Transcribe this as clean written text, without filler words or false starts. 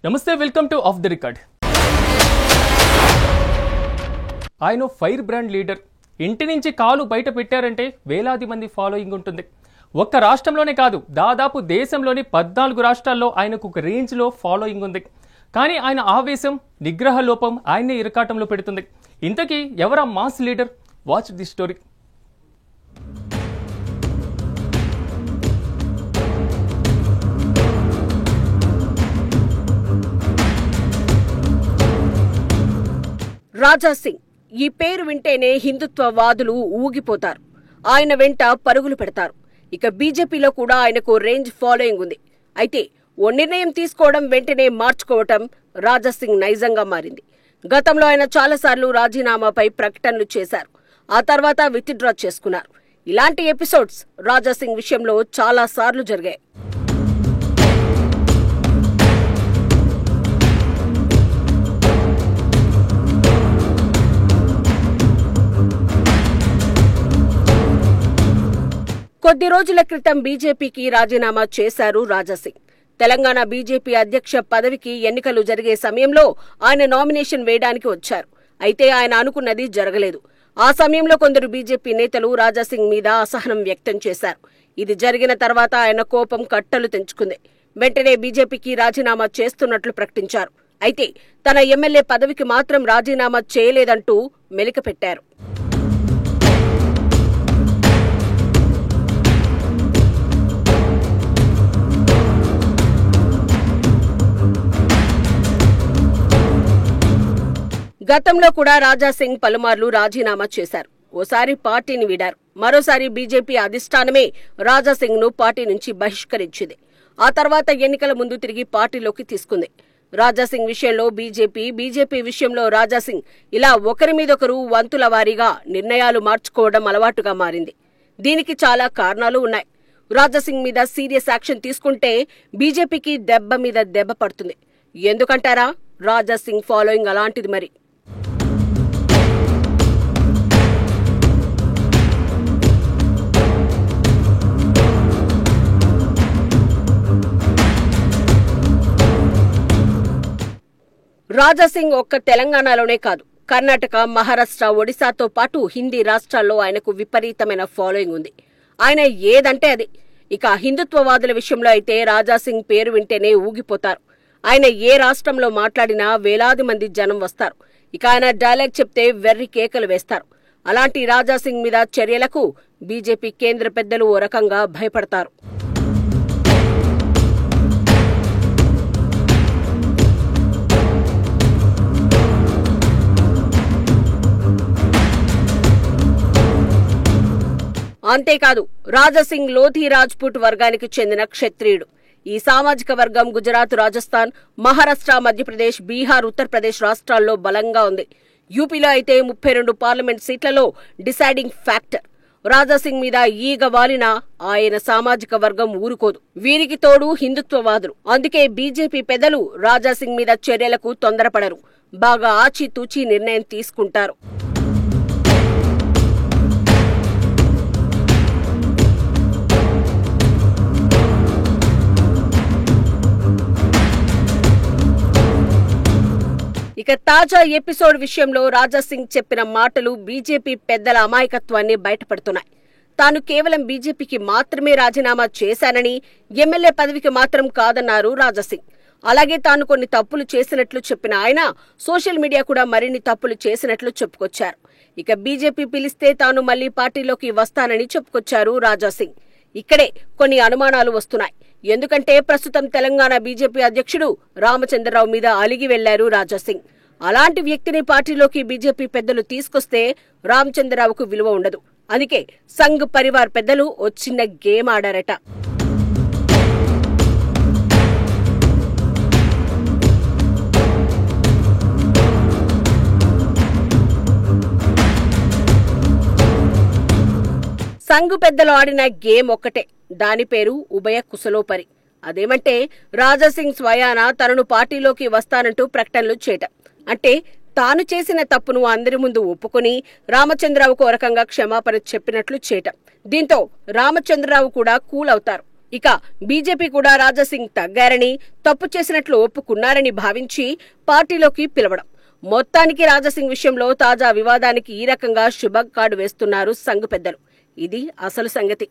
నమస్తే, welcome to of the record. ఆయన fire brand leader. ఇంటి నుంచి కాలు బయట పెట్టారంటే వేలాది మంది ఫాలోయింగ్ ఉంటుంది. ఒక్క రాష్ట్రంలోనే కాదు, దాదాపు దేశంలోని 14 రాష్ట్రాల్లో ఆయనకు ఒక రేంజ్లో ఫాలోయింగ్ ఉంది. కానీ ఆయన ఆవేశం, నిగ్రహ లోపం ఆయన్నే ఇరకాటంలో పెడుతుంది. ఇంతకీ ఎవరా mass leader? Watch the story. Raja Singh. ఈ పేరు వింటేనే హిందుత్వవాదులు ఊగిపోతారు. ఆయన వెంట పరుగులు పెడతారు. ఇక బీజేపీలో కూడా ఆయనకు రేంజ్ ఫాలోయింగ్ ఉంది. అయితే ఓ నిర్ణయం తీసుకోవడం, వెంటనే మార్చుకోవటం రాజా సింగ్ నైజంగా మారింది. గతంలో ఆయన చాలాసార్లు రాజీనామాపై ప్రకటనలు చేశారు. ఆ తర్వాత విత్డ్రా చేసుకున్నారు. ఇలాంటి ఎపిసోడ్స్ రాజా సింగ్ విషయంలో చాలా సార్లు జరిగాయి. కొద్ది రోజుల క్రితం బీజేపీకి రాజీనామా చేశారు రాజా సింగ్. తెలంగాణ బీజేపీ అధ్యక్ష పదవికి ఎన్నికలు జరిగే సమయంలో ఆయన నామినేషన్ వేయడానికి వచ్చారు. అయితే ఆయన అనుకున్నది జరగలేదు. ఆ సమయంలో కొందరు బీజేపీ నేతలు రాజా సింగ్ మీద అసహనం వ్యక్తం చేశారు. ఇది జరిగిన తర్వాత ఆయన కోపం కట్టలు తెంచుకుంది. వెంటనే బీజేపీకి రాజీనామా చేస్తున్నట్లు ప్రకటించారు. అయితే తన ఎమ్మెల్యే పదవికి మాత్రం రాజీనామా చేయలేదంటూ మెలికపెట్టారు. గతంలో కూడా రాజా సింగ్ పలుమార్లు రాజీనామా చేశారు. ఓసారి పార్టీని వీడారు. మరోసారి బీజేపీ అధిష్టానమే రాజా సింగ్ ను పార్టీ నుంచి బహిష్కరించింది. ఆ తర్వాత ఎన్నికల ముందు తిరిగి పార్టీలోకి తీసుకుంది. రాజా సింగ్ విషయంలో బీజేపీ విషయంలో రాజా సింగ్ ఇలా ఒకరి మీదొకరు వంతుల వారీగా నిర్ణయాలు మార్చుకోవడం అలవాటుగా మారింది. దీనికి చాలా కారణాలు ఉన్నాయి. రాజా సింగ్ మీద సీరియస్ యాక్షన్ తీసుకుంటే బీజేపీకి దెబ్బ మీద దెబ్బ పడుతుంది. ఎందుకంటారా? రాజా సింగ్ ఫాలోయింగ్ అలాంటిది మరి. రాజా సింగ్ ఒక్క తెలంగాణలోనే కాదు, కర్ణాటక, మహారాష్ట్ర, ఒడిశాతో పాటు హిందీ రాష్ట్రాల్లో ఆయనకు విపరీతమైన ఫాలోయింగ్ ఉంది. ఆయన ఏదంటే అది. ఇక హిందుత్వవాదుల విషయంలో అయితే రాజా సింగ్ పేరు వింటేనే ఊగిపోతారు. ఆయన ఏ రాష్ట్రంలో మాట్లాడినా వేలాది మంది జనం వస్తారు. ఇక ఆయన డైలాగ్ చెప్తే వెర్రి కేకలు వేస్తారు. అలాంటి రాజా సింగ్ మీద చర్యలకు బీజేపీ కేంద్ర పెద్దలు ఓ రకంగా భయపడతారు. అంతేకాదు, రాజా సింగ్ లోధి రాజ్పుట్ వర్గానికి చెందిన క్షత్రియుడు. ఈ సామాజిక వర్గం గుజరాత్, రాజస్థాన్, మహారాష్ట్ర, మధ్యప్రదేశ్, బీహార్, ఉత్తరప్రదేశ్ రాష్ట్రాల్లో బలంగా ఉంది. యూపీలో అయితే 32 పార్లమెంట్ సీట్లలో డిసైడింగ్ ఫ్యాక్టర్. రాజా సింగ్ మీద ఈగ వాలినా ఆయన సామాజిక వర్గం ఊరుకోదు. వీరికి తోడు హిందుత్వవాదులు. అందుకే బీజేపీ పెద్దలు రాజా సింగ్ మీద చర్యలకు తొందరపడరు. బాగా ఆచితూచి నిర్ణయం తీసుకుంటారు. ఇక తాజా ఎపిసోడ్ విషయంలో రాజా సింగ్ చెప్పిన మాటలు బీజేపీ పెద్దల అమాయకత్వాన్ని బయటపడుతున్నాయి. తాను కేవలం బీజేపీకి మాత్రమే రాజీనామా చేశానని, ఎమ్మెల్యే పదవికి మాత్రం కాదన్నారు రాజా సింగ్. అలాగే తాను కొన్ని తప్పులు చేసినట్లు చెప్పిన ఆయన సోషల్ మీడియా కూడా మరిన్ని తప్పులు చేసినట్లు చెప్పుకొచ్చారు. ఇక బీజేపీ పిలిస్తే తాను మళ్లీ పార్టీలోకి వస్తానని చెప్పుకొచ్చారు రాజా సింగ్. ఇక్కడే కొన్ని అనుమానాలు వస్తున్నాయి. ఎందుకంటే ప్రస్తుతం తెలంగాణ బీజేపీ అధ్యక్షుడు రామచంద్రరావు మీద అలిగి వెళ్లారు రాజా సింగ్. అలాంటి వ్యక్తిని పార్టీలోకి బీజేపీ పెద్దలు తీసుకొస్తే రామచంద్రరావుకు విలువ ఉండదు. అందుకే సంఘ్ పరివార్ పెద్దలు ఓ చిన్న గేమ్ ఆడారట. సంఘ్ పెద్దలు ఆడిన గేమ్ ఒక్కటే. దాని పేరు ఉభయ కుశలోపరి. అదేమంటే రాజా సింగ్ స్వయాన తనను పార్టీలోకి వస్తానంటూ ప్రకటనలు చేయటం. అంటే తాను చేసిన తప్పును అందరి ముందు ఒప్పుకొని రామచంద్రరావుకు ఒక రకంగా క్షమాపణ చెప్పినట్లు చేయటం. దీంతో రామచంద్రరావు కూడా కూల్ అవుతారు. ఇక బీజేపీ కూడా రాజాసింగ్ తగ్గారని, తప్పు చేసినట్లు ఒప్పుకున్నారని భావించి పార్టీలోకి పిలవడం. మొత్తానికి రాజాసింగ్ విషయంలో తాజా వివాదానికి ఈ రకంగా శుభం కార్డు వేస్తున్నారు సంఘ్ పెద్దలు. ఇది అసలు సంగతి.